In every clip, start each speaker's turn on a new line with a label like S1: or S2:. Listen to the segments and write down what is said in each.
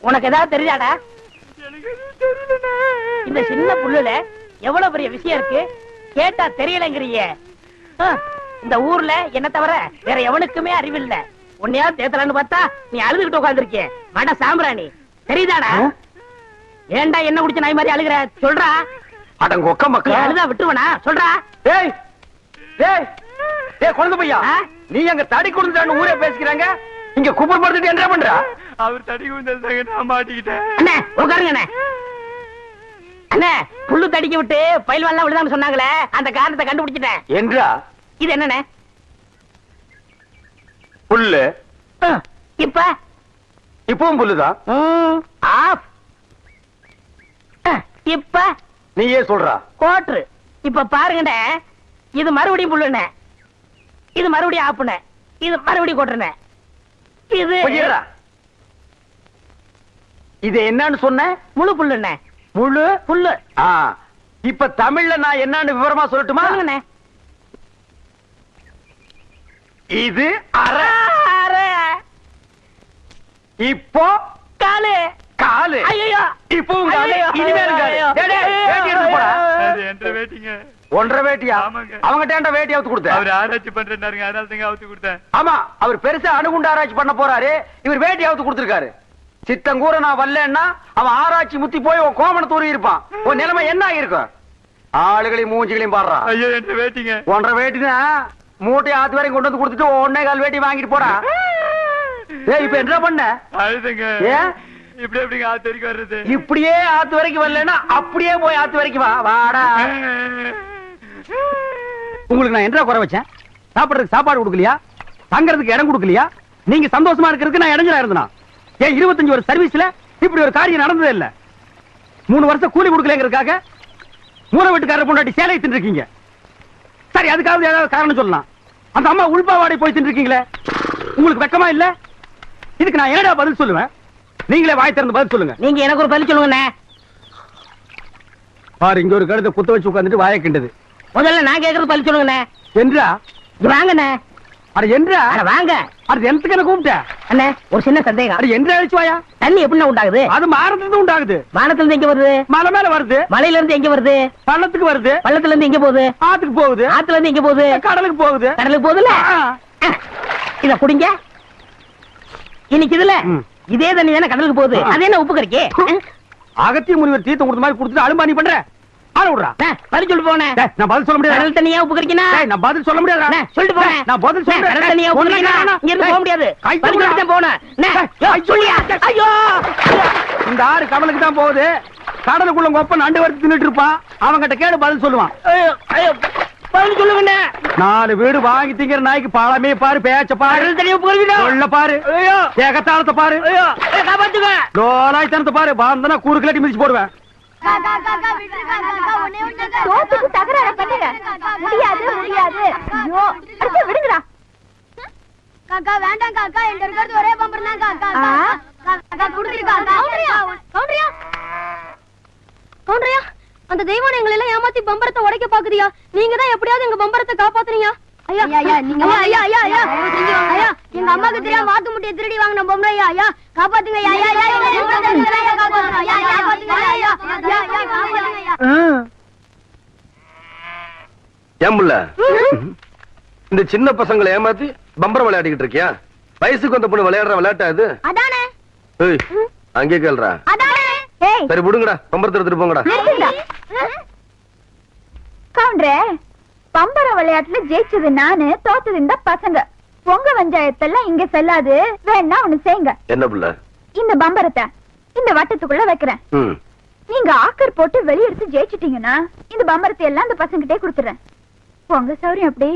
S1: உனக்கு ஏதாவது தெரியாடா? இந்த சின்ன புல்லுல எவ்வளவு பெரிய விஷயம் இருக்கு, கேட்டா தெரியலங்கிறிய. இந்த ஊர்ல என்ன தவிர வேற எவனுக்குமே அறிவில்ல. உன்னையா தேத்தலான்னு பார்த்தா நீ அழுதுகிட்டு உட்காந்துருக்க. மட சாம்பிராணி தெரியுதாடா? ஏண்டா என்ன குடிச்ச நாய் மாதிரி அழுகுற? சொல்றா.
S2: அடங்க ஒக்க மக்கள்
S1: அழுதா விட்டுவனா? சொல்றா.
S2: டேய் டேய் டேய் குழந்தை பையா, நீ அங்க தடி குடுந்தான்னு ஊரே பேசிக்கிறாங்க, இங்க குப்பர் படுத்துட்டு என்ன பண்ற?
S3: அவர் தடி குடுந்தாங்க, நான் மாட்டிக்கிட்டேன்.
S1: அண்ணே உட்காருங்க அண்ணே. அண்ணே புல்லு தடிக்க விட்டு பயில்வான்லாம் விழுதான்னு சொன்னாங்களே, அந்த காரணத்தை கண்டுபிடிச்சிட்டேன்.
S2: என்றா?
S1: இது என்னண்ணே?
S2: புல்லு.
S1: இப்ப
S2: இப்பவும் புல்லுதான்.
S1: இப்ப
S2: நீயே சொல்றா.
S1: கோட்ரு. இப்ப பாருங்கண்ணே, இது மறுபடியும் புல்லுண்ணே, இது மறுபடியும் ஆப்புண்ணே, இது மறுபடியும் கோட்டுண்ணே. இது
S2: இது என்னன்னு சொன்ன?
S1: முழு புல்லுண்ணே.
S2: முழு
S1: புல்லு.
S2: இப்ப தமிழ்ல நான் என்னன்னு விவரமா சொல்லட்டுமா?
S1: சொல்லுங்கண்ணே.
S2: இது அரை. இப்போ
S1: காலு.
S2: காலு.
S1: ஐயோ
S2: இப்பவும் காலு. இனிமேல் காலு. வேட்டி எடுத்து போடா.
S3: என்ற வேட்டிங்க.
S2: ஒன்றரை வேட்டியா? அவங்ககிட்ட வேட்டி அவுத்து கொடுத்த.
S3: அவர் ஆராய்ச்சி பண்றாருங்க, அதனால தாங்க அவுத்து கொடுத்தேன்.
S2: ஆமா, அவர் பெருசா அணுகுண்டு ஆராய்ச்சி பண்ண போறாரு, இவர் வேட்டி அவுத்து கொடுத்திருக்காரு. சித்தங்கூர நான் வரலன்னா அவன் ஆராய்ச்சி முத்தி போய் உன் கோமண தூரி இருப்பான். உன் நிலைமை என்ன ஆகிருக்கும்? ஆளுகளையும் மூஞ்சிகளையும் பாடுறான்.
S3: ஐயோ என்ற வேட்டிங்க.
S2: ஒன்றரை வேட்டினா மூட்டை ஆத்து வரையும் கொண்டு வந்து கொடுத்துட்டு 1.25 வேட்டி வாங்கிட்டு போடா. இப்ப என்ன பண்ண?
S3: அழுதுங்க.
S2: ஏன்
S3: இப்படி எப்படிங்க ஆத்து வரைக்கும் வர்றது?
S2: இப்படியே ஆத்து வரைக்கும் வரலன்னா அப்படியே போய் ஆத்து வரைக்கும் வா. வாடா. உங்களுக்கு நான் என்ன குறை வச்சேன்? சாப்பிடுறதுக்கு சாப்பாடு கொடுக்கலையா? தங்கறதுக்கு இடம் கொடுக்கலையா? நீங்க சந்தோஷமா இருக்கிறதுக்கு நான் இடைஞ்சலா இருந்தனா? ஏன் 25 வருஷம் சர்வீஸ்ல இப்படி ஒரு காரியம் நடந்ததே இல்ல. 3 வருஷம் கூலி கொடுக்கலங்கிறதுக்காக மூணு வீட்டுக்காரர் பொண்டாட்டி சேலை தின்னுருக்கீங்க. சரி, அதுக்காவது ஏதாவது காரணம் சொல்லலாம். அந்த அம்மா உள்பாவாடை போய் தின்னுருக்கீங்களே, உங்களுக்கு வெக்கமா இல்ல? இதுக்கு நான் என்னடா பதில் சொல்லுவேன்? நீங்களே வாய் திறந்து பதில் சொல்லுங்க.
S1: நீங்க எனக்கு ஒரு பதில் சொல்லுங்க.
S2: பாரு, இங்க ஒரு கழுத்தை குத்த வச்சு உட்கார்ந்துட்டு வாயை கிண்டது.
S1: முதல்ல நான் கேக்குறது பதில் சொல்லுங்க.
S2: என்றா?
S1: வாங்கண்ணே.
S2: அட என்றா?
S1: வாங்க.
S2: அது எனக்கு என்ன கூப்பிட்ட?
S1: அண்ணே ஒரு சின்ன சந்தேகம்.
S2: அட என்றா அழிச்சு வாயா.
S1: தண்ணி எப்படி உண்டாகுது?
S2: அது மாரத்துல இருந்து உண்டாகுது.
S1: வானத்துல இருந்து எங்க வருது?
S2: மலை மேல வருது.
S1: மலையில இருந்து எங்க வருது?
S2: பள்ளத்துக்கு வருது.
S1: பள்ளத்துல இருந்து எங்க போகுது?
S2: ஆத்துக்கு போகுது.
S1: ஆத்துல இருந்து எங்க போகுது?
S2: கடலுக்கு போகுது.
S1: கடலுக்கு போகுதுல. இத குடிங்க. இன்னைக்கு இதுல இதே தண்ணி தானே கடலுக்கு போகுது. அது என்ன உப்பு கறிக்கு?
S2: அகத்திய முனிவர் தீர்த்தம் கொடுத்த மாதிரி கொடுத்துட்டு அலும்பானி பண்ற. ஆள விடுறா.
S1: பதில் சொல்லி போனே.
S2: நான் பதில் சொல்ல முடியாது.
S1: கடல் தண்ணியா உப்பு கறிக்கினா?
S2: நான் பதில் சொல்ல முடியாது.
S1: சொல்லிட்டு போனே.
S2: நான் பதில் சொல்றேன்.
S1: கடல் தண்ணியா உப்பு கறிக்கினா? இங்க இருந்து போக முடியாது. பதில் சொல்லிட்டு போனே. ஐயோ,
S2: இந்த ஆறு கடலுக்கு தான் போகுது. கடலுக்குள்ள கொப்ப நண்டு வறுத்து தின்னுட்டு இருப்பான். அவங்கிட்ட கேடு பதில் சொல்லுவான்.
S1: பதில் சொல்லுங்க.
S2: 4 வீடு வாங்கி திங்கிற நாய்க்கு பாலமே பாரு, பேச்ச பாரு,
S1: கடல் தண்ணியா உப்பு கறிக்கினா
S2: சொல்ல பாரு, ஏகத்தாளத்தை பாரு,
S1: காப்பாத்துங்க,
S2: லோலாய்த்தனத்தை பாரு. பாந்தனா கூறு கிளட்டி மிதிச்சு போடுவேன்.
S4: தோத்துக்கு தகராறு பண்ணுங்க. முடியாது முடியாது. ஐயோ அடிச்சு விடுங்கடா.
S5: காக்கா வேண்டாம் காக்கா, எங்க இருக்கிறது ஒரே பம்பர் தான் காக்கா. காக்கா குடுக்குறீங்க காக்கா. கவுண்டரியா கவுண்டரியா, அந்த தெய்வம் எங்களை எல்லாம் ஏமாத்தி பம்பரத்தை உடைக்க பாக்குதியா? நீங்க தான் எப்படியாவது எங்க பம்பரத்தை காப்பாத்துறீங்க. ஐயா ஐயா நீங்க ஐயா ஐயா ஐயா ஐயா, எங்க அம்மாக்கு தெரியாம வாத்து முட்டைய திருடி வாங்கின பொம்பளை. ஐயா ஐயா காப்பாத்துங்க. ஐயா ஐயா ஐயா காப்பாத்துங்க. ஐயா ஐயா காப்பாத்துங்க. ஐயா ஐயா காப்பாத்துங்க.
S6: ஏம்புள்ள, இந்த சின்ன பசங்களை ஏமாத்தி பம்பரம் விளையாடிக்கிட்டு இருக்கியா? வயசுக்கு வந்த பொண்ணு விளையாடுற விளையாட்டா இது?
S5: அதானே.
S6: ஏய், அங்கே கேள்றா.
S5: அதானே.
S6: சரி விடுங்கடா, பம்பரத்தை எடுத்துட்டு போங்கடா.
S4: கவுண்டரே, பம்பர விளையாட்டுல ஜெயிச்சது நானு, தோத்தது இந்த பசங்க. பொங்க பஞ்சாயத்தெல்லாம் இங்க செல்லாது. வேணா ஒண்ணு செய்யுங்க.
S6: என்ன புள்ள?
S4: இந்த பம்பரத்தை இந்த வட்டத்துக்குள்ள வைக்கிறேன். நீங்க ஆக்கர் போட்டு வெளியெடுத்து ஜெயிச்சிட்டீங்கன்னா இந்த பம்பரத்தை எல்லாம் இந்த பசங்கிட்டே கொடுத்துறேன். பொங்க சௌரியம் அப்படி.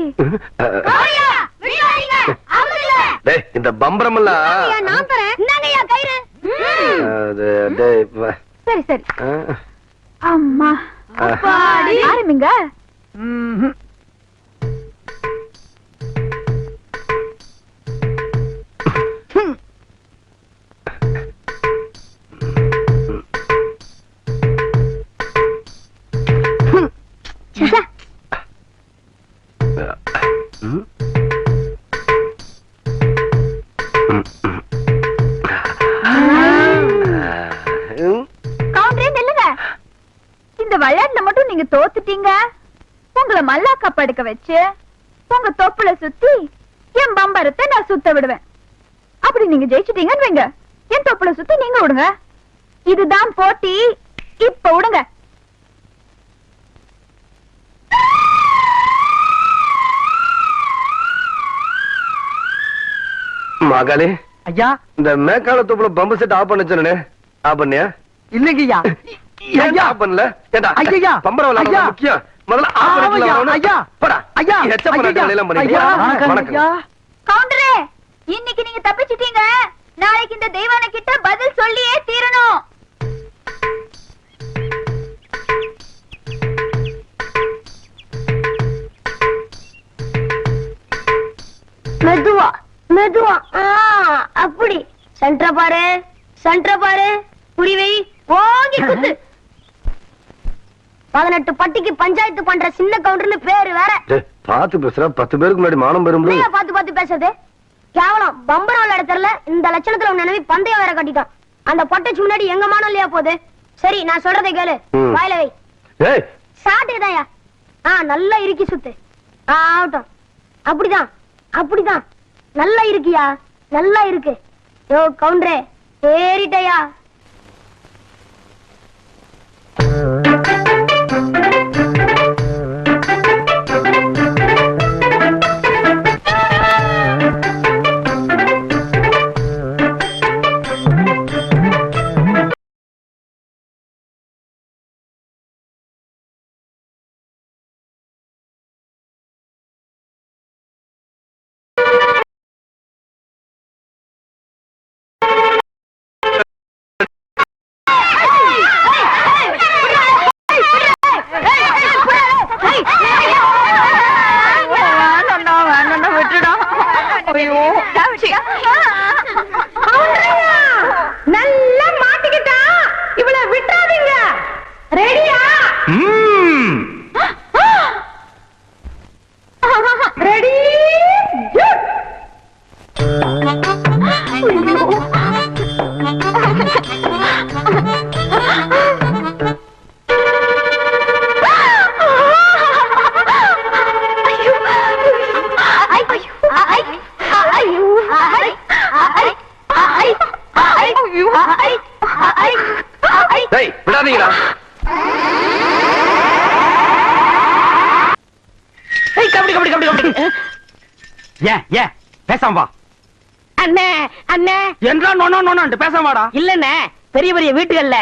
S6: டேய், இந்த பம்பரம் எல்லாம்
S5: நான் தரேன். இந்தாங்கய்யா கயிறு.
S4: சரி சரி. அம்மா ஆரம்பிங்க. இந்த விளையாட்டுல மட்டும் நீங்க தோத்துட்டீங்க, உங்களை மல்லாக்கா படுக்க வச்சு உங்க தொப்புல சுத்தி என் பம்பரத்தை நான் சுத்த விடுவேன். அப்படி நீங்க ஜெயிச்சிட்டீங்கன்னு வைங்க, என் தொப்புல சுத்தி நீங்க விடுங்க. இதுதான் போட்டி. இப்ப விடுங்க.
S6: மகளே,
S2: ஐயா
S6: இந்த மேக்கால தொப்புல பம்பு செட் ஆஃப் பண்ண சொன்னே, ஆஃப் பண்ணியா?
S2: இல்லைங்கய்யா.
S6: ஏன் ஆஃப் பண்ணல? ஏண்டா
S2: ஐயா,
S6: பம்பர விளையாட
S2: ஐயா.
S6: முக்கியம். முதல்ல ஆஃப் பண்ணிக்கலாம்.
S2: ஐயா,
S6: போடா.
S2: ஐயா,
S6: எச்ச பண்ண வேலையெல்லாம் பண்ணிட்டு
S2: ஐயா,
S6: வணக்கம்.
S2: ஐயா.
S4: கவுண்டரே, இன்னைக்கு நீங்க தப்பிச்சிட்டீங்க. நாளைக்கு இந்த தெய்வான கிட்ட பதில் சொல்லியே தீரணும்.
S5: மெதுவா மெதுவா. அப்படி சென்டர பாரு, சென்டர பாரு. புரிவை ஓங்கி குத்து. 18 பட்டிக்கு பஞ்சாயத்து பண்ற சின்ன கவுண்டர்னு பேரு வேற.
S6: டேய், பாத்து பேசுற. 10 பேருக்கு முன்னாடி மானம் பெறும்.
S5: பாத்து பாத்து பேசுறது கேவலம். பம்பரம் விளையாட தெரியல. இந்த லட்சணத்துல உன் நினைவு பந்தயம் வேற கட்டிட்டான். அந்த பொட்டச்சு முன்னாடி எங்க மானம் இல்லையா போகுது? சரி, நான் சொல்றதை கேளு. வாயில வை.
S6: ஏய்,
S5: சாட்டுதாயா? நல்லா இறுக்கி சுத்து. ஆகட்டும். அப்படிதான், அப்படிதான். நல்லா இருக்கியா? நல்லா இருக்கு. யோ கவுண்டரே, ஏறிட்டயா?
S4: நல்லா மாட்டிக்கிட்டா. இவளை விட்டுறாதீங்க. ரெடியா? ரெடி?
S6: டேய், விடாதீங்கடா.
S1: கபடி கபடி கபடி கபடி.
S2: ஏன் பேசாம வா.
S1: அண்ணே அண்ணே
S2: என்றா நோனோ நோனோன்ட்டு பேசாம வாடா.
S1: இல்லண்ணே, பெரிய பெரிய வீட்டுகள்ல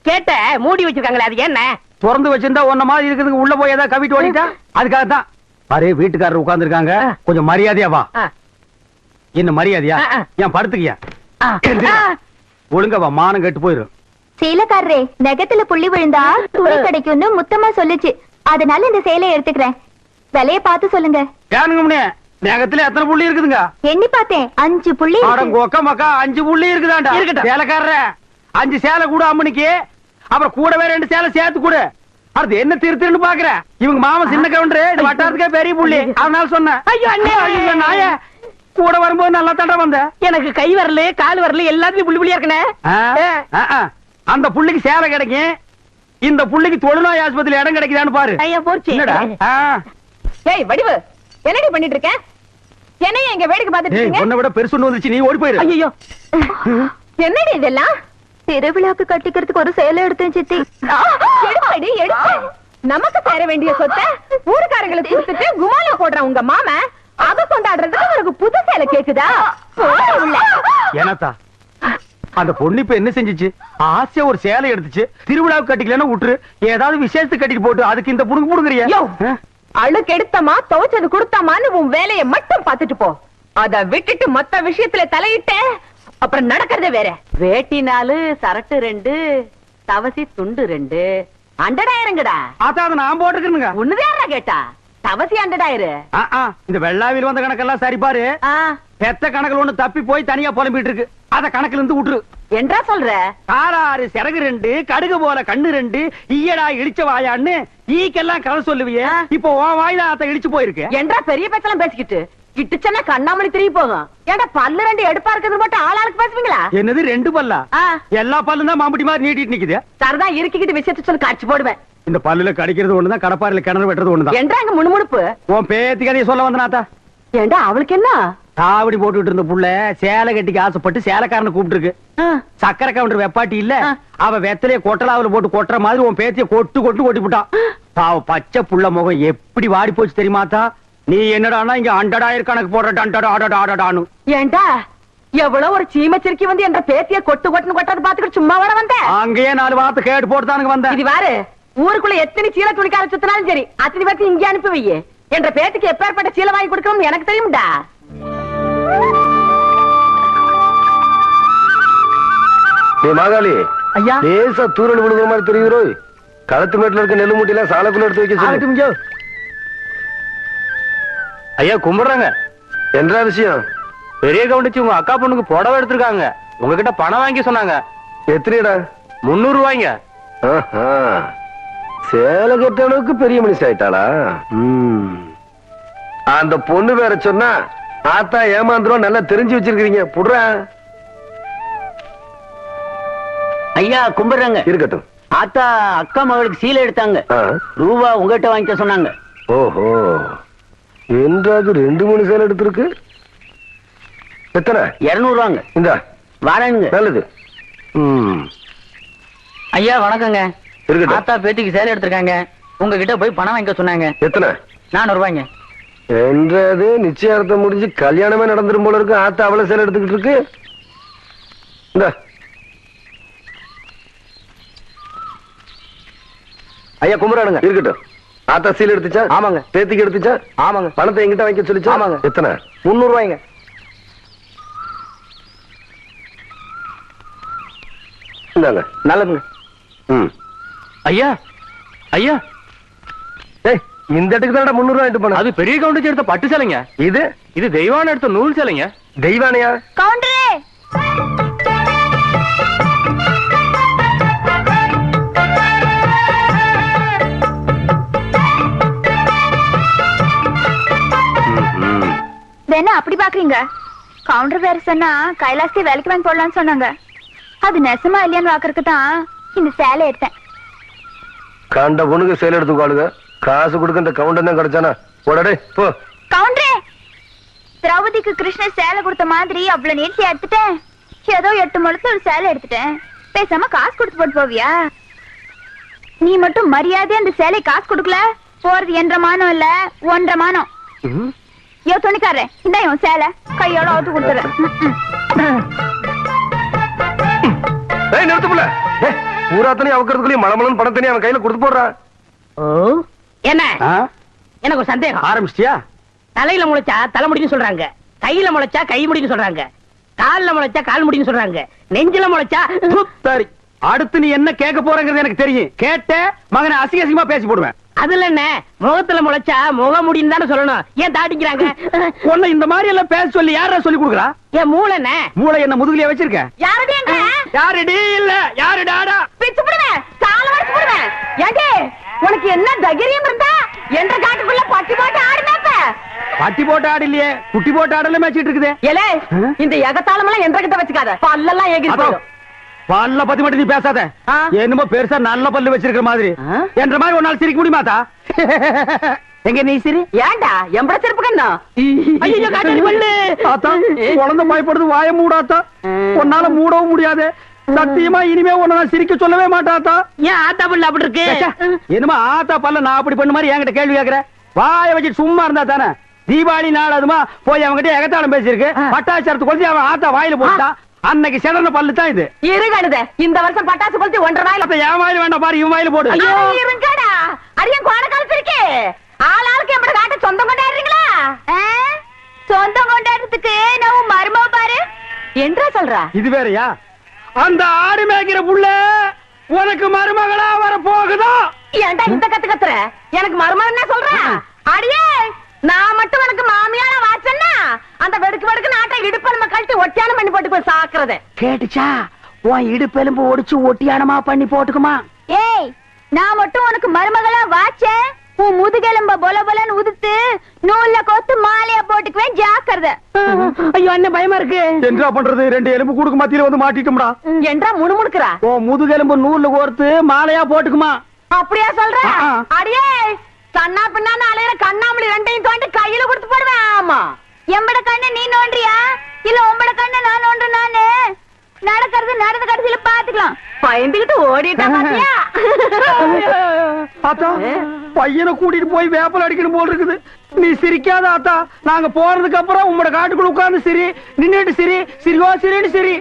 S1: கேட்ட மூடி வச்சிருக்காங்களே, அது என்ன?
S2: திறந்து வச்சிருந்தா ஒன்ன மாதிரி இருக்குதுங்க. உள்ள போய் ஏதாவது கவிட்டு ஓடிட்டா அதுக்காக தான். பாரு, வீட்டுக்காரர் உட்கார்ந்து இருக்காங்க. கொஞ்சம் மரியாதையா வா. என்ன மரியாதையா? ஏன் படுத்துக்கியா? ஒழுங்கா வா, மானம் கெட்டு போயிரும்.
S4: சேலக்காரரே, நெகத்துல புள்ளி விழுந்தா துணி கிடைக்கும்னு முத்தமா சொல்லுச்சு. அதனால இந்த சேலையை எடுத்துக்கிறேன். விலைய பார்த்து சொல்லுங்க.
S2: ஏனுங்க முன்னே, நகத்துல எத்தனை புள்ளி இருக்குதுங்க?
S4: எண்ணி பார்த்தேன், 5 புள்ளி இருக்கு.
S2: அடங்கொக்க மக்கா, 5 புள்ளி இருக்குதாண்டா.
S1: இருக்கட்டும்.
S2: சேலைக்காரர 5 சேலை கூட அம்மனிக்கு, அப்புறம் கூடவே 2 சேலை சேர்த்து கூட. அடுத்து என்ன திருத்துன்னு பாக்குற? இவங்க மாமா சின்ன கவுண்டரு, இந்த வட்டாரத்துக்கே பெரிய புள்ளி. அதனால சொன்னேன்.
S1: ஐயோ அண்ணே,
S2: ஐயோ நாயே, கூட வரும்போது நல்லா தண்டை வந்த.
S1: எனக்கு கை வரல கால் வரல எல்லாத்தையும் புள்ளி புள்ளியா இருக்கனே.
S2: அந்த புள்ளிக்கு சேலை கிடைக்கும், இந்த புள்ளிக்கு தொழுநோய் ஆஸ்பத்திரியில இடம் கிடைக்குதான்னு பாரு.
S1: ஐயா போச்சு.
S2: என்னடா?
S4: ஏய் வடிவு, என்னடி பண்ணிட்டு இருக்க? என்னைய எங்க வேடிக்கை பார்த்துட்டு
S2: ஏய்,
S4: இருக்கீங்க?
S2: உன்னை விட பெருசு ஒண்ணு வந்துச்சு, நீ ஓடி போயிரு.
S1: ஐயோ,
S4: என்னடி இதெல்லாம்? திருவிழாக்கு கட்டிக்கிறதுக்கு ஒரு சேலை எடுத்தேன் சித்தி. எடுப்படி எடுத்து. நமக்கு சேர வேண்டிய சொத்தை ஊருக்காரங்களுக்கு கொடுத்துட்டு குமால போடுற உங்க மாமா அத கொண்டாடுறதுக்கு அவருக்கு புது சேலை கேக்குதா?
S2: ஏனாத்தா, அந்த பொண்ணு இப்ப என்ன செஞ்சுச்சு? ஆசையா ஒரு சேலை எடுத்துச்சு, திருவிழாவுக்கு கட்டிக்கலன்னா விட்டுரு, ஏதாவது விசேஷத்துக்கு கட்டிட்டு போட்டு அதுக்கு இந்த புடுங்க புடுங்குறியா?
S4: அழுக்கு எடுத்தமா துவைச்சது கொடுத்தாமான்னு உன் வேலையை மட்டும் பாத்துட்டு போ. அத விட்டுட்டு மத்த விஷயத்துல தலையிட்ட அப்புறம் நடக்கிறதே வேற.
S1: வேட்டி 4 சரட்டு 2 தவசி துண்டு 2 100,000
S2: அதான் அதை நான் போட்டுக்கிறேனுங்க.
S1: ஒண்ணுதான் கேட்டா தவசி 100,000.
S2: இந்த வெள்ளாவில் வந்த கணக்கெல்லாம் சரி பாரு. பெத்த கணக்குல ஒண்ணு தப்பி போய் தனியா புலம்பிட்டு இருக்கு, அத கணக்குல இருந்து விட்டுரு.
S1: என்றா சொல்ற?
S2: காராறு சிறகு 2 கடுகு போல கண்ணு 2 ஈயடா இடிச்ச வாயான்னு ஈக்கெல்லாம் கதை சொல்லுவியே, இப்போ உன் வாயில அத இடிச்சு போயிருக்கு.
S1: என்றா பெரிய பேச்செல்லாம் பேசிக்கிட்டு கிட்டுச்சன்னா கண்ணாமணி திரும்பி போகும். ஏண்டா பல்லு 2 எடுப்பா இருக்கிறது மட்டும் ஆளாளுக்கு பேசுவீங்களா?
S2: என்னது 2 பல்லா? எல்லா பல்லும் தான் மாம்பட்டி மாதிரி நீட்டிட்டு நிக்குது.
S1: சரதா இருக்கிட்டு விஷயத்த சொல்லி காட்சி போடுவேன்.
S2: இந்த பல்லுல கடிக்கிறது ஒண்ணுதான், கடப்பாறையில கிணறு வெட்டுறது ஒண்ணுதான்.
S1: என்றாங்க முணுமுணுப்பு.
S2: உன் பேத்தி கதையை சொல்ல வந்தனாத்தா.
S1: ஏண்டா அவளுக்கு என்ன?
S2: தாவடி போட்டுட்டு இருந்த புள்ள சேலை கட்டிக்கு ஆசைப்பட்டு சேலைக்காரனை கூப்பிட்டு இருக்கு. சக்கரை கவுண்டர் வெப்பாட்டி இல்ல, அவ வெத்தலைய கொட்டலாவில போட்டு கொட்டுற மாதிரி உன் பேத்திய கொட்டி விட்டான். பாவ பச்சை புள்ள முகம் எப்படி வாடி போச்சு தெரியுமாத்தா? நீ என்னடானா இங்க 100,000 கணக்கு போடுற.
S1: ஏண்டா எவ்வளவு ஒரு சீமச்சிருக்கி வந்து என்ற பேத்திய கொட்டுன்னு கொட்டது பாத்துக்கிட்டு சும்மா வர வந்த?
S2: அங்கேயே 4 வார்த்தை கேட்டு போட்டுதானுங்க வந்தேன்.
S1: இது வாரு, ஊருக்குள்ள எத்தனை சீல துணிக்கார சுத்தினாலும் சரி அத்தனை பேர்த்து இங்க அனுப்பி வையே. என்ற பேத்துக்கு எப்பேற்பட்ட சீலை வாங்கி கொடுக்கணும் எனக்கு தெரியும்டா.
S6: மாகாளி
S2: ஐயா
S6: லேசா தூரல் விழுகிற மாதிரி தெரியுறோ. களத்து மேட்டுல இருக்க நெல்லு மூட்டையில சாலைக்குள்ள எடுத்து வைக்க சொல்லு.
S2: ஐயா கும்பிடுறாங்க.
S6: என்ன விஷயம்?
S2: பெரிய கவுண்டிச்சு உங்க அக்கா பொண்ணுக்கு புடவை எடுத்திருக்காங்க, உங்ககிட்ட பணம் வாங்கி சொன்னாங்க.
S6: எத்தனைடா?
S2: 300 ரூபாய்ங்க.
S6: சேலை கட்டவனுக்கு பெரிய மனுஷன் ஆயிட்டாளா? அந்த பொண்ணு வேற சொன்னா ஆத்தா ஏமாந்துரும், நல்லா தெரிஞ்சு வச்சிருக்கீங்க. புடுற
S7: ஐயா கும்பிடுறாங்க.
S6: இருக்கட்டும்.
S7: ஆத்தா அக்கா மகளுக்கு சீலை எடுத்தாங்க, ரூபா உங்ககிட்ட வாங்கிக்க சொன்னாங்க.
S6: ஓஹோ, என்றாது 2-3 சேலை எடுத்திருக்கு. எத்தனை?
S7: 200 ரூபாங்க.
S6: இந்த
S7: வாரேனுங்க.
S6: நல்லது.
S1: ஐயா வணக்கங்க.
S6: இருக்கட்டும்.
S1: ஆத்தா பேத்திக்கு சேலை எடுத்திருக்காங்க, உங்ககிட்ட போய் பணம் வாங்கிக்க சொன்னாங்க.
S6: எத்தனை?
S1: 400 ரூபாய்ங்க.
S6: என்றது நிச்சயார்த்தம் முடிஞ்சு கல்யாணமே நடந்துரும் போல இருக்கு. ஆத்தா அவளை சேலை எடுத்துக்கிட்டு இருக்கு. இந்த
S2: ஐயா கும்பிடுறானுங்க.
S6: இருக்கட்டும். ஆத்தா சீல் எடுத்துச்சா?
S2: ஆமாங்க.
S6: பேத்திக்கு எடுத்துச்சா?
S2: ஆமாங்க.
S6: பணத்தை எங்கிட்ட வாங்கி சொல்லிச்சா?
S2: ஆமாங்க.
S6: எத்தனை?
S2: 300 ரூபாய்ங்க.
S6: இந்தாங்க.
S2: நல்லதுங்க.
S3: ஐயா ஐயா,
S6: ஏய், இந்த இடத்துக்கு தான் 300 ரூபாய் எடுத்து போன.
S3: அது பெரிய கவுண்டிச்சு எடுத்த பட்டு சேலைங்க. இது தெய்வான எடுத்த நூல் சேலைங்க.
S6: தெய்வானையா?
S4: கவுண்டரே என்ன அப்படி பாக்குறீங்க? கவுண்டர் வேற சொன்னா கைலாசே வேலைக்கு வாங்கி போடலாம்னு சொன்னாங்க. அது நெசமா இல்லையான்னு பாக்குறதுக்கு தான் இந்த சேலை எடுத்தேன்.
S6: கண்ட பொண்ணுக்கு சேலை எடுத்துக்காளுங்க. காசு கொடுக்க இந்த கவுண்டர் தான் கிடைச்சானா? போடடே போ.
S4: கவுண்டரே, திரௌபதிக்கு கிருஷ்ணர் சேலை கொடுத்த மாதிரி அவ்வளவு நேர்த்தியா எடுத்துட்டேன். ஏதோ 8 முழத்துல ஒரு சேலை எடுத்துட்டேன். பேசாம காசு கொடுத்து போட்டு போவியா? நீ மட்டும் மரியாதை அந்த சேலை காசு கொடுக்கல, போறது 1.5 மானம் இல்ல 1.5 மானம். யோ துணிக்காரே, இந்த இவன் சேலை கையோட அவுத்து கொடுத்துறேன்.
S6: ஏய் நிறுத்துப்புல. பூராத்தனையும் அவக்கிறதுக்குள்ளேயும் மலமலன் பணத்தனையும் அவன் கையில கொடுத்து போடுறான்.
S1: என்ன எனக்கு ஒரு சந்தேகம்.
S2: ஆரம்பிச்சிட்டியா?
S1: தலையில முளைச்சா தலைமுடின்னு சொல்றாங்க, கையில முளைச்சா கை முடின்னு சொல்றாங்க, கால்ல முளைச்சா கால் முடின்னு சொல்றாங்க, நெஞ்சில முளைச்சா.
S2: சரி, அடுத்து நீ என்ன கேட்க போறங்கிறது எனக்கு தெரியும். கேட்ட மகனை அசிங்க அசிங்கமா பேசி போடுவேன்.
S1: அதுல என்ன, முகத்துல முளைச்சா முக முடின்னு தானே சொல்லணும். ஏன் தாடிக்கிறாங்க?
S2: உன்னை இந்த மாதிரி எல்லாம் பேச சொல்லி யாரா சொல்லி கொடுக்குறா?
S1: ஏன் மூளை என்ன?
S2: மூளை என்ன முதுகுலயே வச்சிருக்க?
S1: யாருடி எங்க?
S2: யாருடி இல்ல யாருடாடா?
S1: பிச்சு போடுவேன், கால வரைச்சு போடுவேன். ஏண்டி உனக்கு என்ன தைரியம் இருந்தா என்ற காட்டுக்குள்ள பட்டி போட்டு ஆடுனாப்ப?
S2: பட்டி போட்டு ஆடு இல்லையே, குட்டி போட்டு ஆடல மேய்ச்சிட்டு இருக்குது.
S1: ஏலே, இந்த எகத்தாளம் எல்லாம் என்ற கிட்ட வச்சுக்காத, பல்லெல்லாம் ஏகிட்டு போயிடும்.
S2: பல்ல பத்தி மட்டும் நீ பேசாத. என்னமோ பெருசா நல்ல பல்லு வச்சிருக்கிற மாதிரி. என்ற மாதிரி ஒரு நாள் சிரிக்க முடியுமாத்தா? எங்க நீ சிரி?
S1: ஏண்டா எம்பட செருப்பு கண்ணா? ஐயோ காட்டடி பல்லு.
S2: ஆத்தா, குழந்தை பயப்படுது, வாய மூடாத்தா. உன்னால மூடவும் முடியாது. சத்தியமா இனிமே உன்னை நான் சிரிக்க சொல்லவே மாட்டாத்தா.
S1: ஏன் ஆத்தா பல்லு அப்படி இருக்கு?
S2: என்னமா ஆத்தா பல்ல நான் அப்படி பண்ண மாதிரி என்கிட்ட கேள்வி கேக்குற? வாய வச்சு சும்மா இருந்தா தானே. தீபாவளி நாள் அதுமா போய் அவன்கிட்ட எகத்தாளம் பேசிருக்கு. பட்டாச்சாரத்து கொளுத்தி அவன் ஆத்தா வாயில போட்டான். அன்னைக்கு செடன பல்லு தான் இது.
S1: இருங்கடுத, இந்த வருஷம் பட்டாசு கொளுத்தி 1.5 வாயில.
S2: அப்ப என் வாயில வேண்டாம் பாரு, இவன் வாயில போடு.
S1: இருங்கடா, அரியன் கோண காலத்து இருக்கு. ஆளாளுக்கு எம்பட காட்ட சொந்தம் கொண்டாடுறீங்களா?
S4: சொந்தம் கொண்டாடுறதுக்கு நான் மருமக பாரு
S1: என்றா சொல்றா?
S2: இது வேறயா? அந்த ஆடு மேய்க்கிற புள்ள உனக்கு மருமகளா வர போகுதோ?
S1: ஏன்டா இந்த கத்து கத்துற? எனக்கு மருமகன் என்ன சொல்ற? அடியே, நான் மட்டும் உனக்கு மாமியார வாச்சன்னா அந்த வெடுக்கு வெடுக்கு நாட்டை இடுப்பெலும்ப கழட்டி ஒட்டியானம் பண்ணி போட்டு போய் சாக்குறது
S2: கேட்டுச்சா? உன் இடுப்பெலும்பு ஒடிச்சு ஒட்டியானமா பண்ணி போட்டுக்குமா?
S4: ஏய், நான் மட்டும் உனக்கு மருமகளா வாச்சேன், உன் முதுகெலும்ப பொல பொலன்னு உதுத்து நூல்ல கோத்து மாலையா போட்டுக்குவேன், ஜாக்கிரதை.
S1: ஐயோ அண்ணன் பயமா இருக்கு.
S2: என்ன பண்றது? 2 எலும்பு கூடுக்கு மத்தியில வந்து மாட்டிட்டோம்டா.
S1: என்றா முணுமுணுக்குறா?
S2: உன் முதுகெலும்பு நூல்ல கோர்த்து மாலையா போட்டுக்குமா?
S4: அப்படியா சொல்ற
S2: ஆ.
S4: அடியே கண்ணா பின்னான்னு அலையிற கண்ணாமலி ரெண்டையும் தோண்டி கையில கொடுத்து போடுவேன் ஆமா எம்பட கண்ணு நீ நோண்டியா இல்ல உம்பட கண்ணு நான் நோண்டுனானே நடக்கிறது நடந்த கடைசியில பாத்துக்கலாம் பயந்துகிட்டு ஓடிட்டா பாத்தியா
S2: ஆத்தா பையனை கூட்டிட்டு போய் வேப்பல் அடிக்கணும் போல் இருக்குது. நீ சிரிக்காத ஆத்தா. நாங்க போறதுக்கு அப்புறம் உங்களோட காட்டுக்குள்ள உட்கார்ந்து சிரி, நின்னுட்டு சிரி, சிரிவா சிரின்னு சிரி.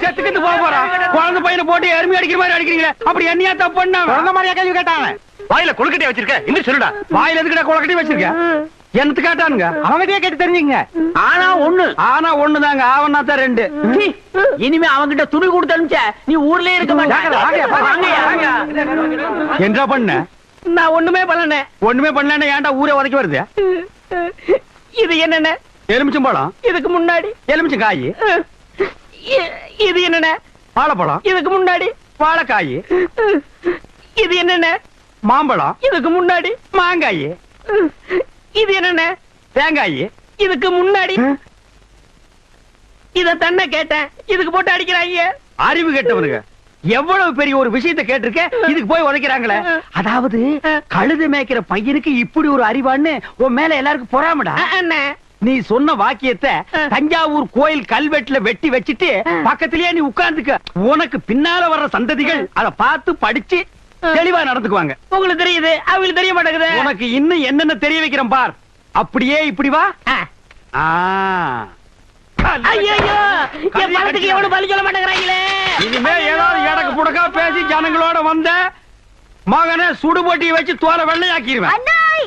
S2: செத்துக்கிட்டு போக போறான். குழந்தை பையனை போட்டு எருமை அடிக்கிற மாதிரி அடிக்கிறீங்களே, அப்படி என்னையா தப்பு பண்ண? குழந்தை மாதிரியா கேள்வி கேட்டாங்க.
S3: வாயில கொழுக்கட்டையா வச்சிருக்க இன்னும் சொல்லுடா.
S2: வாயில எதுக்கிட்ட குளக்கட்டி வச்சிருக்க? எனக்கு கேட்டானுங்க.
S7: அவங்கிட்டே கேட்டு தெரிஞ்சுங்க.
S2: ஆனா ஒண்ணுதாங்க, ஆவனா தான் ரெண்டு.
S7: இனிமே அவங்கிட்ட துணி கொடுத்து அனுப்பிச்ச நீ ஊர்லயே இருக்க
S2: என்ன பண்ண?
S1: நான் ஒண்ணுமே பண்ணல.
S2: ஒண்ணுமே பண்ணல. ஏன்டா ஊரே உதைக்க வருது?
S1: இது என்னென்ன?
S2: எலுமிச்சம்பழம்.
S1: இதுக்கு முன்னாடி
S2: எலுமிச்சங்காய்.
S1: இது என்னென்ன?
S2: வாழைப்பழம்.
S1: இதுக்கு முன்னாடி
S2: வாழைக்காய்.
S1: இது என்னென்ன?
S2: மாம்பழம்.
S1: இதுக்கு முன்னாடி
S2: மாங்காய்.
S1: இது என்னென்ன?
S2: தேங்காய்.
S1: இதுக்கு முன்னாடி இத தன்ன கேட்டேன். இதுக்கு போட்டு அடிக்கிறாங்க.
S2: அறிவு கெட்டவனுங்க. எவ்வளவு பெரிய ஒரு விஷயத்தை கேட்டிருக்க, இதுக்கு போய் உதைக்கிறாங்களே. அதாவது கழுது மேய்க்கிற பையனுக்கு இப்படி ஒரு அறிவான்னு உன் மேல எல்லாருக்கும் பொறாமடா.
S1: அண்ணே,
S2: நீ சொன்ன வாக்கியத்தை தஞ்சாவூர் கோயில் கல்வெட்டுல வெட்டி வச்சிட்டு பக்கத்திலேயே நீ உட்கார்ந்துக்க. உனக்கு பின்னால வர்ற சந்ததிகள் அதை பார்த்து படிச்சு தெளிவா நடந்துக்குவாங்க.
S1: உங்களுக்கு தெரியுது, அவங்களுக்கு தெரிய மாட்டேங்குது.
S2: உனக்கு இன்னும் என்னென்ன தெரிய வைக்கிறேன் பார். அப்படியே இப்படி வா.
S1: ஐயோ, என் பணத்துக்கு எவனும் பலி சொல்ல மாட்டேங்கிறாங்களே.
S2: இனிமே ஏதாவது எடக்கு புடக்கா பேசி ஜனங்களோட வந்த மகனை சுடுபொட்டி வச்சு தோலை வெள்ளையாக்கிடுவேன்.
S4: அண்ணாய்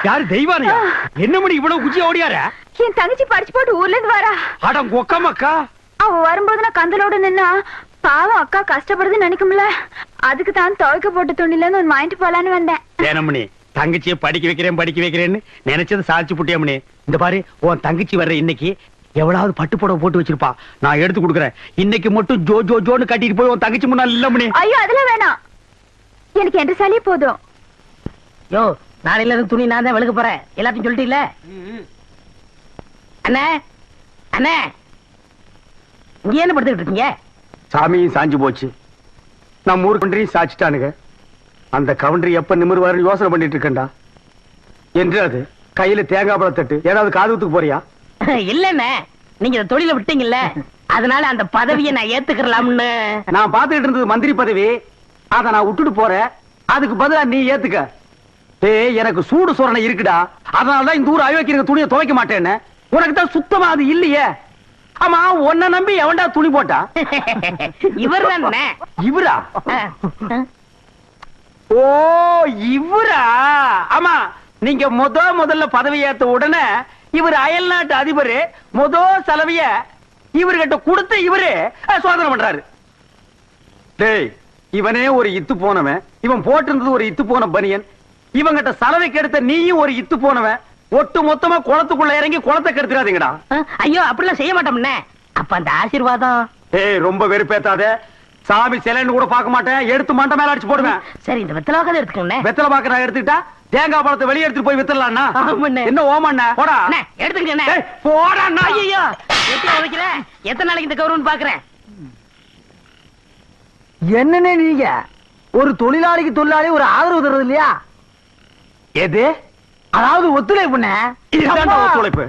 S2: யாரு தெய்வானியா? என்ன மணி இவ்வளவு குச்சி ஓடியார?
S4: என் தங்கச்சி படிச்சு போட்டு ஊர்ல இருந்து வரா.
S2: அடம் கொக்கமக்கா.
S4: அவ வரும்போது நான் கந்தலோட நின்னா பாவம் அக்கா கஷ்டப்படுது நினைக்கும்ல, அதுக்கு தான் துவைக்க போட்டு துணில இருந்து ஒன்னு வாங்கிட்டு போலான்னு வந்தேன்.
S2: ஏனமணி தங்கச்சியை படிக்க வைக்கிறேன்னு நினைச்சது சாதிச்சு புட்டியமணி. இந்த பாரு, உன் தங்கச்சி வர்ற இன்னைக்கு எவ்வளவு பட்டு புடவை போட்டு வச்சிருப்பா. நான் எடுத்து கொடுக்குறேன். இன்னைக்கு மட்டும் ஜோ ஜோ ஜோன்னு கட்டிட்டு போய் உன் தங்கச்சி முன்னாள் இல்லமணி.
S4: ஐயோ அதெல்லாம் வேணாம், எனக்கு என்ற சளி போதும்.
S1: யோ, நாளையில இருந்து துணி நான் தான் வெளுக்க போறேன். எல்லாத்தையும் சொல்லிட்டீங்களே. அண்ணே, அண்ணே, இங்க என்ன படுத்துக்கிட்டு இருக்கீங்க?
S2: சாமியும் சாஞ்சு போச்சு. நம்ம ஊர் கவுண்டரையும் சாச்சிட்டானுங்க. அந்த கவுண்டரி எப்ப நிமிர்வாரு யோசனை பண்ணிட்டு இருக்கேன்டா. என்று அது கையில தேங்காய் பழத்தட்டு ஏதாவது காதுத்துக்கு போறியா?
S1: இல்லண்ணே, நீங்க இந்த தொழில விட்டீங்கல்ல, அதனால அந்த பதவியை நான் ஏத்துக்கலாம்னு.
S2: நான் பாத்துக்கிட்டு இருந்தது மந்திரி பதவி. அத நான் விட்டுட்டு போறேன். அதுக்கு பதிலா நீ ஏத்துக்க. ஏய், எனக்கு சூடு சோரணை இருக்குடா. அதனாலதான் இந்த ஊர் அயோக்கியங்க துணியை துவைக்க மாட்டேன்னு. உனக்கு தான் சுத்தமா அது இல்லையே. ஆமா, உன்னை நம்பி எவன்டா துணி போட்டா?
S1: இவர் தானே.
S2: இவரா? ஓ, இவரா? ஆமா, நீங்க முதல்ல பதவி ஏத்த உடனே இவர் அயல் நாட்டு அதிபர் செலவிய இவர்கிட்ட கொடுத்து இவரு சோதனை பண்றாரு. டேய், இவனே ஒரு இத்து போனவன். இவன் போட்டிருந்தது ஒரு இத்து போன பனியன். இவங்கிட்ட சலவை கெடுத்த நீயும் ஒரு இத்து போனவன். ஒட்டு மொத்தமா குளத்துக்குள்ள இறங்கி குளத்தை கெடுத்துறாதீங்கடா.
S1: ஐயோ, அப்படிலாம் செய்ய மாட்டோம்னே. அப்ப அந்த ஆசீர்வாதம்.
S2: ஏய், ரொம்ப வெறுப்பேத்தாத. சாமி சிலைன்னு கூட பார்க்க மாட்டேன். எடுத்து மண்டை மேல அடிச்சு போடுவேன்.
S1: சரி, இந்த வெத்தலாக எடுத்துக்கோங்க.
S2: வெத்தலை பாக்க நான் எடுத்துக்கிட்டா தேங்காய் பழத்தை வெளியே எடுத்துட்டு போய் வித்தரலாம்னா? என்ன ஓமண்ண? போடா.
S1: எடுத்துக்கிட்டேன்.
S2: போடா.
S1: ஐயோ, எத்தனை உதைக்கிற? எத்தனை நாளைக்கு இந்த கௌரவம் பாக்குறேன்?
S7: என்னன்னு நீங்க ஒரு தொழிலாளிக்கு தொழிலாளி ஒரு ஆதரவு தர்றது இல்லையா?
S2: எது?
S7: அதாவது ஒத்துழைப்புண்ணே.
S2: இதுதான் ஒத்துழைப்பு.